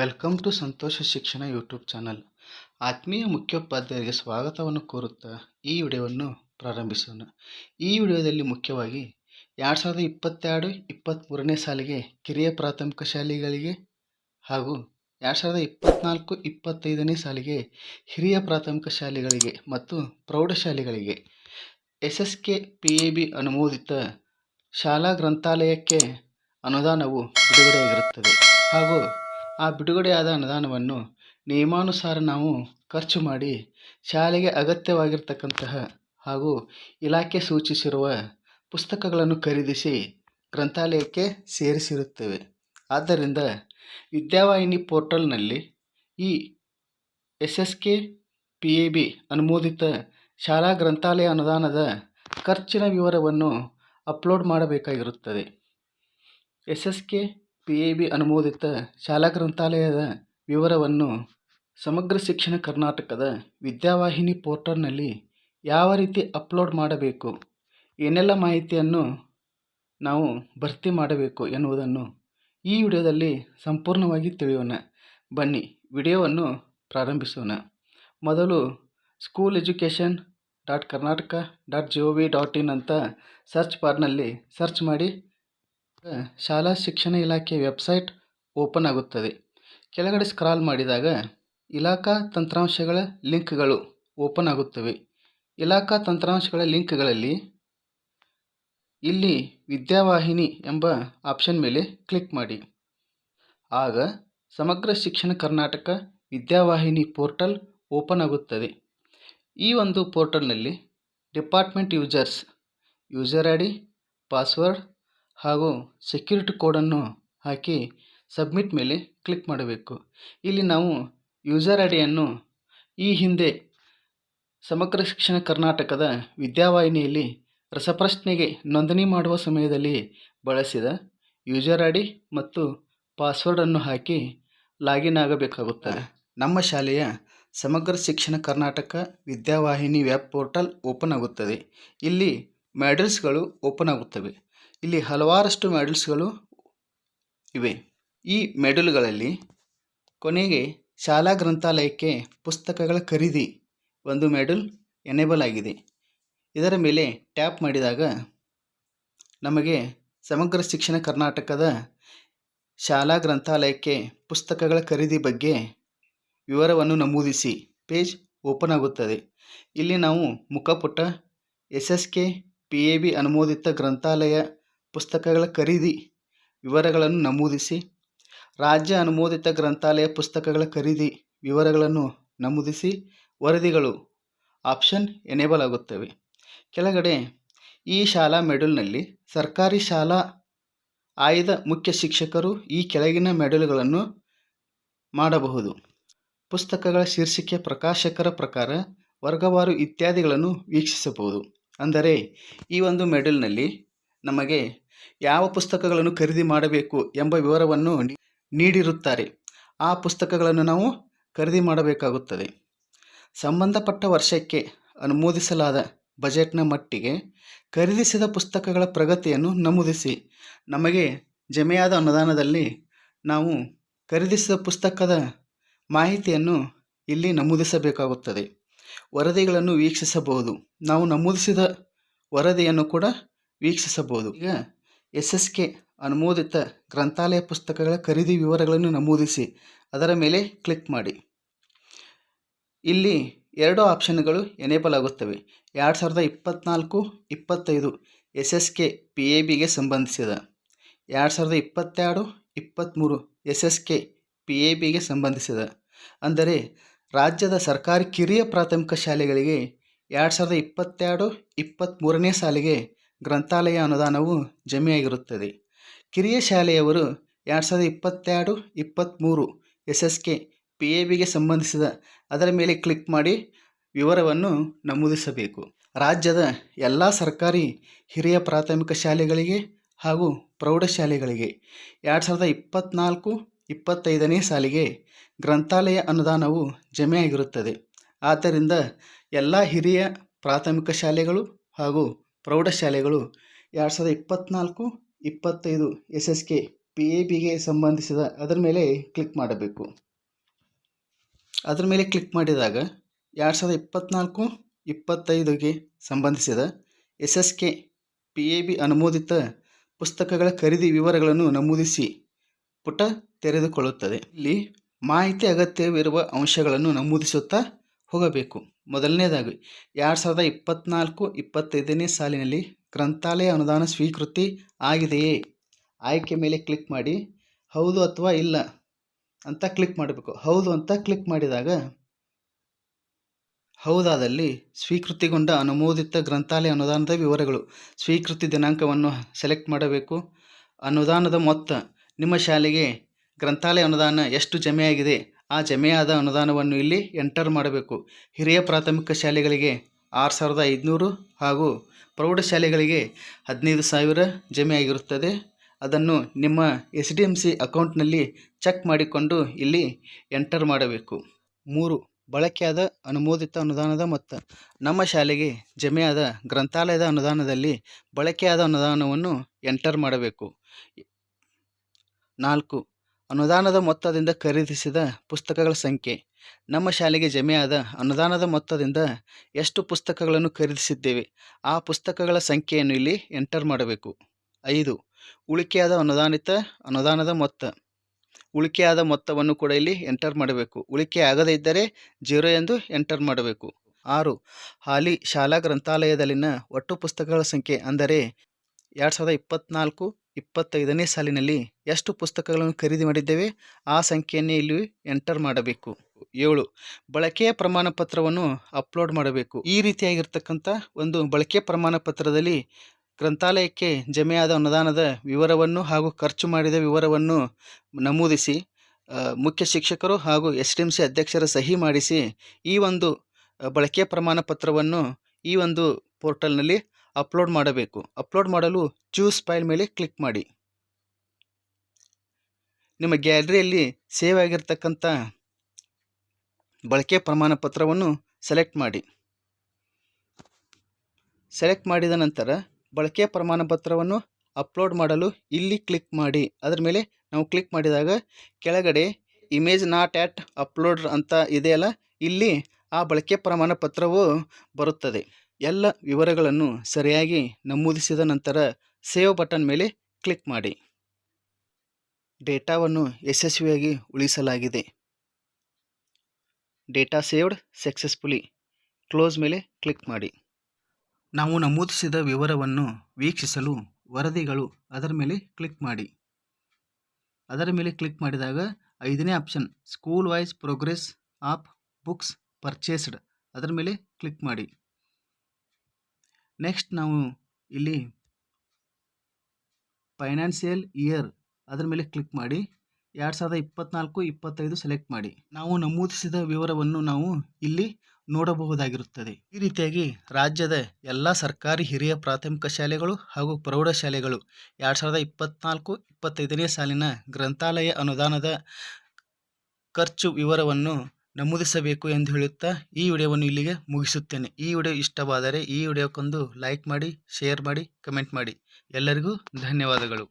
Welcome to ಸಂತೋಷ ಶಿಕ್ಷಣ YouTube channel. ಆತ್ಮೀಯ ಮುಖ್ಯೋಪಾಧ್ಯಾಯರಿಗೆ ಸ್ವಾಗತವನ್ನು ಕೋರುತ್ತಾ ಈ ವಿಡಿಯೋವನ್ನು ಪ್ರಾರಂಭಿಸೋಣ. ಈ ವಿಡಿಯೋದಲ್ಲಿ ಮುಖ್ಯವಾಗಿ 2022-23ನೇ ಸಾಲಿಗೆ ಕಿರಿಯ ಪ್ರಾಥಮಿಕ ಶಾಲೆಗಳಿಗೆ ಹಾಗೂ 2024-25ನೇ ಸಾಲಿಗೆ ಹಿರಿಯ ಪ್ರಾಥಮಿಕ ಶಾಲೆಗಳಿಗೆ ಮತ್ತು ಪ್ರೌಢಶಾಲೆಗಳಿಗೆ SSK PAB ಅನುಮೋದಿತ ಶಾಲಾ ಗ್ರಂಥಾಲಯಕ್ಕೆ ಅನುದಾನವು ಬಿಡುಗಡೆಯಾಗಿರುತ್ತದೆ ಹಾಗೂ ಆ ಬಿಡುಗಡೆಯಾದ ಅನುದಾನವನ್ನು ನಿಯಮಾನುಸಾರ ನಾವು ಖರ್ಚು ಮಾಡಿ ಶಾಲೆಗೆ ಅಗತ್ಯವಾಗಿರ್ತಕ್ಕಂತಹ ಹಾಗೂ ಇಲಾಖೆ ಸೂಚಿಸಿರುವ ಪುಸ್ತಕಗಳನ್ನು ಖರೀದಿಸಿ ಗ್ರಂಥಾಲಯಕ್ಕೆ ಸೇರಿಸಿರುತ್ತೇವೆ. ಆದ್ದರಿಂದ ವಿದ್ಯಾವಾಹಿನಿ ಪೋರ್ಟಲ್ನಲ್ಲಿ ಈ SSK PAB ಅನುಮೋದಿತ ಶಾಲಾ ಗ್ರಂಥಾಲಯ ಅನುದಾನದ ಖರ್ಚಿನ ವಿವರವನ್ನು ಅಪ್ಲೋಡ್ ಮಾಡಬೇಕಾಗಿರುತ್ತದೆ. SSK PAB ಅನುಮೋದಿತ ಶಾಲಾ ಗ್ರಂಥಾಲಯದ ವಿವರವನ್ನು ಸಮಗ್ರ ಶಿಕ್ಷಣ ಕರ್ನಾಟಕದ ವಿದ್ಯಾವಾಹಿನಿ ಪೋರ್ಟಲ್ನಲ್ಲಿ ಯಾವ ರೀತಿ ಅಪ್ಲೋಡ್ ಮಾಡಬೇಕು, ಏನೆಲ್ಲ ಮಾಹಿತಿಯನ್ನು ನಾವು ಭರ್ತಿ ಮಾಡಬೇಕು ಎನ್ನುವುದನ್ನು ಈ ವಿಡಿಯೋದಲ್ಲಿ ಸಂಪೂರ್ಣವಾಗಿ ತಿಳಿಯೋಣ. ಬನ್ನಿ ವಿಡಿಯೋವನ್ನು ಪ್ರಾರಂಭಿಸೋಣ. ಮೊದಲು schooleducation.karnataka.gov.in ಅಂತ ಸರ್ಚ್ ಬಾರ್ನಲ್ಲಿ ಸರ್ಚ್ ಮಾಡಿ ಶಾಲಾ ಶಿಕ್ಷಣ ಇಲಾಖೆ ವೆಬ್ಸೈಟ್ ಓಪನ್ ಆಗುತ್ತದೆ. ಕೆಳಗಡೆ ಸ್ಕ್ರಾಲ್ ಮಾಡಿದಾಗ ಇಲಾಖಾ ತಂತ್ರಾಂಶಗಳ ಲಿಂಕ್ಗಳು ಓಪನ್ ಆಗುತ್ತವೆ. ಇಲಾಖಾ ತಂತ್ರಾಂಶಗಳ ಲಿಂಕ್ಗಳಲ್ಲಿ ಇಲ್ಲಿ ವಿದ್ಯಾವಾಹಿನಿ ಎಂಬ ಆಪ್ಷನ್ ಮೇಲೆ ಕ್ಲಿಕ್ ಮಾಡಿ. ಆಗ ಸಮಗ್ರ ಶಿಕ್ಷಣ ಕರ್ನಾಟಕ ವಿದ್ಯಾವಾಹಿನಿ ಪೋರ್ಟಲ್ ಓಪನ್ ಆಗುತ್ತದೆ. ಈ ಒಂದು ಪೋರ್ಟಲ್ನಲ್ಲಿ department user I D, password ಹಾಗೂ ಸೆಕ್ಯೂರಿಟಿ ಕೋಡನ್ನು ಹಾಕಿ ಸಬ್ಮಿಟ್ ಮೇಲೆ ಕ್ಲಿಕ್ ಮಾಡಬೇಕು. ಇಲ್ಲಿ ನಾವು ಯೂಸರ್ ಐ ಡಿಯನ್ನು ಈ ಹಿಂದೆ ಸಮಗ್ರ ಶಿಕ್ಷಣ ಕರ್ನಾಟಕದ ವಿದ್ಯಾವಾಹಿನಿಯಲ್ಲಿ ರಸಪ್ರಶ್ನೆಗೆ ನೋಂದಣಿ ಮಾಡುವ ಸಮಯದಲ್ಲಿ ಬಳಸಿದ ಯೂಸರ್ ಐ ಡಿ ಮತ್ತು ಪಾಸ್ವರ್ಡನ್ನು ಹಾಕಿ ಲಾಗಿನ್ ಆಗಬೇಕಾಗುತ್ತದೆ. ನಮ್ಮ ಶಾಲೆಯ ಸಮಗ್ರ ಶಿಕ್ಷಣ Karnataka Vidyavahini web portal open ಆಗುತ್ತದೆ. ಇಲ್ಲಿ ಮಾಡ್ಯೂಲ್ಸ್ಗಳು ಓಪನ್ ಆಗುತ್ತವೆ. ಇಲ್ಲಿ ಹಲವಾರಷ್ಟು ಮಾಡ್ಯೂಲ್ಸ್ಗಳು ಇವೆ. ಈ ಮಾಡ್ಯೂಲ್ಗಳಲ್ಲಿ ಕೊನೆಗೆ ಶಾಲಾ ಗ್ರಂಥಾಲಯಕ್ಕೆ ಪುಸ್ತಕಗಳ ಖರೀದಿ ಒಂದು ಮಾಡ್ಯೂಲ್ ಎನೇಬಲ್ ಆಗಿದೆ. ಇದರ ಮೇಲೆ ಟ್ಯಾಪ್ ಮಾಡಿದಾಗ ನಮಗೆ ಸಮಗ್ರ ಶಿಕ್ಷಣ ಕರ್ನಾಟಕದ ಶಾಲಾ ಗ್ರಂಥಾಲಯಕ್ಕೆ ಪುಸ್ತಕಗಳ ಖರೀದಿ ಬಗ್ಗೆ ವಿವರವನ್ನು ನಮೂದಿಸಿ ಪೇಜ್ ಓಪನ್ ಆಗುತ್ತದೆ. ಇಲ್ಲಿ ನಾವು ಮುಖಪುಟ SSK PAB ಅನುಮೋದಿತ ಗ್ರಂಥಾಲಯ ಪುಸ್ತಕಗಳ ಖರೀದಿ ವಿವರಗಳನ್ನು ನಮೂದಿಸಿ, ರಾಜ್ಯ ಅನುಮೋದಿತ ಗ್ರಂಥಾಲಯ ಪುಸ್ತಕಗಳ ಖರೀದಿ ವಿವರಗಳನ್ನು ನಮೂದಿಸಿ, ವರದಿಗಳು ಆಪ್ಷನ್ ಎನೇಬಲ್ ಆಗುತ್ತವೆ. ಕೆಳಗಡೆ ಈ ಶಾಲಾ ಮಾಡ್ಯೂಲ್ನಲ್ಲಿ ಸರ್ಕಾರಿ ಶಾಲಾ ಆಯ್ದ ಮುಖ್ಯ ಶಿಕ್ಷಕರು ಈ ಕೆಳಗಿನ ಮಾಡ್ಯೂಲ್ಗಳನ್ನು ಮಾಡಬಹುದು. ಪುಸ್ತಕಗಳ ಶೀರ್ಷಿಕೆ, ಪ್ರಕಾಶಕರ ಪ್ರಕಾರ, ವರ್ಗವಾರು ಇತ್ಯಾದಿಗಳನ್ನು ವೀಕ್ಷಿಸಬಹುದು. ಅಂದರೆ ಈ ಒಂದು ಮಾಡ್ಯೂಲ್ನಲ್ಲಿ ನಮಗೆ ಯಾವ ಪುಸ್ತಕಗಳನ್ನು ಖರೀದಿ ಮಾಡಬೇಕು ಎಂಬ ವಿವರವನ್ನು ನೀಡಿರುತ್ತಾರೆ. ಆ ಪುಸ್ತಕಗಳನ್ನು ನಾವು ಖರೀದಿ ಮಾಡಬೇಕಾಗುತ್ತದೆ. ಸಂಬಂಧಪಟ್ಟ ವರ್ಷಕ್ಕೆ ಅನುಮೋದಿಸಲಾದ ಬಜೆಟ್ನ ಮಟ್ಟಿಗೆ ಖರೀದಿಸಿದ ಪುಸ್ತಕಗಳ ಪ್ರಗತಿಯನ್ನು ನಮೂದಿಸಿ. ನಮಗೆ ಜಮೆಯಾದ ಅನುದಾನದಲ್ಲಿ ನಾವು ಖರೀದಿಸಿದ ಪುಸ್ತಕದ ಮಾಹಿತಿಯನ್ನು ಇಲ್ಲಿ ನಮೂದಿಸಬೇಕಾಗುತ್ತದೆ. ವರದಿಗಳನ್ನು ವೀಕ್ಷಿಸಬಹುದು. ನಾವು ನಮೂದಿಸಿದ ವರದಿಯನ್ನು ಕೂಡ ವೀಕ್ಷಿಸಬಹುದು. ಈಗ SSK ಅನುಮೋದಿತ ಗ್ರಂಥಾಲಯ ಪುಸ್ತಕಗಳ ಖರೀದಿ ವಿವರಗಳನ್ನು ನಮೂದಿಸಿ ಅದರ ಮೇಲೆ ಕ್ಲಿಕ್ ಮಾಡಿ. ಇಲ್ಲಿ ಎರಡು ಆಪ್ಷನ್ಗಳು ಎನೇಬಲ್ ಆಗುತ್ತವೆ. 2024-25 SSK PABಗೆ ಸಂಬಂಧಿಸಿದ, 2022-23 SSK PABಗೆ ಸಂಬಂಧಿಸಿದ. ಅಂದರೆ ರಾಜ್ಯದ ಸರ್ಕಾರಿ ಕಿರಿಯ ಪ್ರಾಥಮಿಕ ಶಾಲೆಗಳಿಗೆ 2022-23ನೇ ಸಾಲಿಗೆ ಗ್ರಂಥಾಲಯ ಅನುದಾನವು ಜಮೆಯಾಗಿರುತ್ತದೆ. ಕಿರಿಯ ಶಾಲೆಯವರು 2022-23 SSK PABಗೆ ಸಂಬಂಧಿಸಿದ ಅದರ ಮೇಲೆ ಕ್ಲಿಕ್ ಮಾಡಿ ವಿವರವನ್ನು ನಮೂದಿಸಬೇಕು. ರಾಜ್ಯದ ಎಲ್ಲ ಸರ್ಕಾರಿ ಹಿರಿಯ ಪ್ರಾಥಮಿಕ ಶಾಲೆಗಳಿಗೆ ಹಾಗೂ ಪ್ರೌಢಶಾಲೆಗಳಿಗೆ 2024-25ನೇ ಸಾಲಿಗೆ ಗ್ರಂಥಾಲಯ ಅನುದಾನವು ಜಮೆಯಾಗಿರುತ್ತದೆ. ಆದ್ದರಿಂದ ಎಲ್ಲ ಹಿರಿಯ ಪ್ರಾಥಮಿಕ ಶಾಲೆಗಳು ಹಾಗೂ ಪ್ರೌಢಶಾಲೆಗಳು 2024-25 SSK PABಗೆ ಸಂಬಂಧಿಸಿದ ಅದರ ಮೇಲೆ ಕ್ಲಿಕ್ ಮಾಡಬೇಕು. ಅದರ ಮೇಲೆ ಕ್ಲಿಕ್ ಮಾಡಿದಾಗ 2024-25ಗೆ ಸಂಬಂಧಿಸಿದ SSK PAB ಅನುಮೋದಿತ ಪುಸ್ತಕಗಳ ಖರೀದಿ ವಿವರಗಳನ್ನು ನಮೂದಿಸಿ ಪುಟ ತೆರೆದುಕೊಳ್ಳುತ್ತದೆ. ಇಲ್ಲಿ ಮಾಹಿತಿ ಅಗತ್ಯವಿರುವ ಅಂಶಗಳನ್ನು ನಮೂದಿಸುತ್ತಾ ಹೋಗಬೇಕು. ಮೊದಲನೇದಾಗಿ 2024-25ನೇ ಸಾಲಿನಲ್ಲಿ ಗ್ರಂಥಾಲಯ ಅನುದಾನ ಸ್ವೀಕೃತಿ ಆಗಿದೆಯೇ? ಆಯ್ಕೆ ಮೇಲೆ ಕ್ಲಿಕ್ ಮಾಡಿ ಹೌದು ಅಥವಾ ಇಲ್ಲ ಅಂತ ಕ್ಲಿಕ್ ಮಾಡಬೇಕು. ಹೌದು ಅಂತ ಕ್ಲಿಕ್ ಮಾಡಿದಾಗ ಹೌದಾದಲ್ಲಿ ಸ್ವೀಕೃತಿಗೊಂಡ ಅನುಮೋದಿತ ಗ್ರಂಥಾಲಯ ಅನುದಾನದ ವಿವರಗಳು, ಸ್ವೀಕೃತಿ ದಿನಾಂಕವನ್ನು ಸೆಲೆಕ್ಟ್ ಮಾಡಬೇಕು. ಅನುದಾನದ ಮೊತ್ತ, ನಿಮ್ಮ ಶಾಲೆಗೆ ಗ್ರಂಥಾಲಯ ಅನುದಾನ ಎಷ್ಟು ಜಮೆಯಾಗಿದೆ ಆ ಜಮೆಯಾದ ಅನುದಾನವನ್ನು ಇಲ್ಲಿ ಎಂಟರ್ ಮಾಡಬೇಕು. ಹಿರಿಯ ಪ್ರಾಥಮಿಕ ಶಾಲೆಗಳಿಗೆ 6,500 ಹಾಗೂ ಪ್ರೌಢಶಾಲೆಗಳಿಗೆ 15,000 ಜಮೆಯಾಗಿರುತ್ತದೆ. ಅದನ್ನು ನಿಮ್ಮ SDMC ಅಕೌಂಟ್ನಲ್ಲಿ ಚೆಕ್ ಮಾಡಿಕೊಂಡು ಇಲ್ಲಿ ಎಂಟರ್ ಮಾಡಬೇಕು. 3. ಬಳಕೆಯಾದ ಅನುಮೋದಿತ ಅನುದಾನದ ಮೊತ್ತ, ನಮ್ಮ ಶಾಲೆಗೆ ಜಮೆಯಾದ ಗ್ರಂಥಾಲಯದ ಅನುದಾನದಲ್ಲಿ ಬಳಕೆಯಾದ ಅನುದಾನವನ್ನು ಎಂಟರ್ ಮಾಡಬೇಕು. 4. ಅನುದಾನದ ಮೊತ್ತದಿಂದ ಖರೀದಿಸಿದ ಪುಸ್ತಕಗಳ ಸಂಖ್ಯೆ, ನಮ್ಮ ಶಾಲೆಗೆ ಜಮೆಯಾದ ಅನುದಾನದ ಮೊತ್ತದಿಂದ ಎಷ್ಟು ಪುಸ್ತಕಗಳನ್ನು ಖರೀದಿಸಿದ್ದೇವೆ ಆ ಪುಸ್ತಕಗಳ ಸಂಖ್ಯೆಯನ್ನು ಇಲ್ಲಿ ಎಂಟರ್ ಮಾಡಬೇಕು. 5. ಉಳಿಕೆಯಾದ ಅನುದಾನದ ಮೊತ್ತ, ಉಳಿಕೆಯಾದ ಮೊತ್ತವನ್ನು ಕೂಡ ಇಲ್ಲಿ ಎಂಟರ್ ಮಾಡಬೇಕು. ಉಳಿಕೆ ಆಗದೇ ಇದ್ದರೆ 0 ಎಂದು ಎಂಟರ್ ಮಾಡಬೇಕು. 6. ಹಾಲಿ ಶಾಲಾ ಗ್ರಂಥಾಲಯದಲ್ಲಿನ ಒಟ್ಟು ಪುಸ್ತಕಗಳ ಸಂಖ್ಯೆ, ಅಂದರೆ 2024-25ನೇ ಸಾಲಿನಲ್ಲಿ ಎಷ್ಟು ಪುಸ್ತಕಗಳನ್ನು ಖರೀದಿ ಮಾಡಿದ್ದೇವೆ ಆ ಸಂಖ್ಯೆಯನ್ನೇ ಇಲ್ಲಿ ಎಂಟರ್ ಮಾಡಬೇಕು. 7. ಬಳಕೆಯ ಪ್ರಮಾಣ ಪತ್ರವನ್ನು ಅಪ್ಲೋಡ್ ಮಾಡಬೇಕು. ಈ ರೀತಿಯಾಗಿರ್ತಕ್ಕಂಥ ಒಂದು ಬಳಕೆಯ ಪ್ರಮಾಣ ಪತ್ರದಲ್ಲಿ ಗ್ರಂಥಾಲಯಕ್ಕೆ ಜಮೆಯಾದ ಅನುದಾನದ ವಿವರವನ್ನು ಹಾಗೂ ಖರ್ಚು ಮಾಡಿದ ವಿವರವನ್ನು ನಮೂದಿಸಿ ಮುಖ್ಯ ಶಿಕ್ಷಕರು ಹಾಗೂ SDMC ಅಧ್ಯಕ್ಷರ ಸಹಿ ಮಾಡಿಸಿ ಈ ಒಂದು ಬಳಕೆಯ ಪ್ರಮಾಣ ಪತ್ರವನ್ನು ಈ ಒಂದು ಪೋರ್ಟಲ್ನಲ್ಲಿ ಅಪ್ಲೋಡ್ ಮಾಡಬೇಕು. ಅಪ್ಲೋಡ್ ಮಾಡಲು ಚೂಸ್ ಫೈಲ್ ಮೇಲೆ ಕ್ಲಿಕ್ ಮಾಡಿ. ನಿಮ್ಮ ಗ್ಯಾಲರಿಯಲ್ಲಿ ಸೇವ್ ಆಗಿರ್ತಕ್ಕಂಥ ಬಳಕೆಯ ಪ್ರಮಾಣ ಪತ್ರವನ್ನು ಸೆಲೆಕ್ಟ್ ಮಾಡಿ. ಸೆಲೆಕ್ಟ್ ಮಾಡಿದ ನಂತರ ಬಳಕೆಯ ಪ್ರಮಾಣ ಪತ್ರವನ್ನು ಅಪ್ಲೋಡ್ ಮಾಡಲು ಇಲ್ಲಿ ಕ್ಲಿಕ್ ಮಾಡಿ. ಅದರ ಮೇಲೆ ನಾವು ಕ್ಲಿಕ್ ಮಾಡಿದಾಗ ಕೆಳಗಡೆ ಇಮೇಜ್ ನಾಟ್ ಆಟ್ ಅಪ್ಲೋಡ್ ಅಂತ ಇದೆಯಲ್ಲ, ಇಲ್ಲಿ ಆ ಬಳಕೆ ಪ್ರಮಾಣ ಪತ್ರವು ಬರುತ್ತದೆ. ಎಲ್ಲ ವಿವರಗಳನ್ನು ಸರಿಯಾಗಿ ನಮೂದಿಸಿದ ನಂತರ ಸೇವ್ ಬಟನ್ ಮೇಲೆ ಕ್ಲಿಕ್ ಮಾಡಿ. ಡೇಟಾವನ್ನು ಯಶಸ್ವಿಯಾಗಿ ಉಳಿಸಲಾಗಿದೆ. Data saved successfully. ಕ್ಲೋಸ್ ಮೇಲೆ ಕ್ಲಿಕ್ ಮಾಡಿ. ನಾವು ನಮೂದಿಸಿದ ವಿವರವನ್ನು ವೀಕ್ಷಿಸಲು ವರದಿಗಳು ಅದರ ಮೇಲೆ ಕ್ಲಿಕ್ ಮಾಡಿ. ಅದರ ಮೇಲೆ ಕ್ಲಿಕ್ ಮಾಡಿದಾಗ 5ನೇ option school wise progress of books purchased ಅದರ ಮೇಲೆ ಕ್ಲಿಕ್ ಮಾಡಿ. ನೆಕ್ಸ್ಟ್ ನಾವು ಇಲ್ಲಿ ಫೈನಾನ್ಷಿಯಲ್ ಇಯರ್ ಅದರ ಮೇಲೆ ಕ್ಲಿಕ್ ಮಾಡಿ 2024-25 ಸೆಲೆಕ್ಟ್ ಮಾಡಿ. ನಾವು ನಮೂದಿಸಿದ ವಿವರವನ್ನು ನಾವು ಇಲ್ಲಿ ನೋಡಬಹುದಾಗಿರುತ್ತದೆ. ಈ ರೀತಿಯಾಗಿ ರಾಜ್ಯದ ಎಲ್ಲ ಸರ್ಕಾರಿ ಹಿರಿಯ ಪ್ರಾಥಮಿಕ ಶಾಲೆಗಳು ಹಾಗೂ ಪ್ರೌಢಶಾಲೆಗಳು 2024-25ನೇ ಸಾಲಿನ ಗ್ರಂಥಾಲಯ ಅನುದಾನದ ಖರ್ಚು ವಿವರವನ್ನು ನಮೂದಿಸಬೇಕು ಎಂದು ಹೇಳುತ್ತಾ ಈ ವಿಡಿಯೋವನ್ನು ಇಲ್ಲಿಗೆ ಮುಗಿಸುತ್ತೇನೆ. ಈ ವಿಡಿಯೋ ಇಷ್ಟವಾದರೆ ಈ ವಿಡಿಯೋಕ್ಕೊಂದು ಲೈಕ್ ಮಾಡಿ, ಶೇರ್ ಮಾಡಿ, ಕಮೆಂಟ್ ಮಾಡಿ. ಎಲ್ಲರಿಗೂ ಧನ್ಯವಾದಗಳು.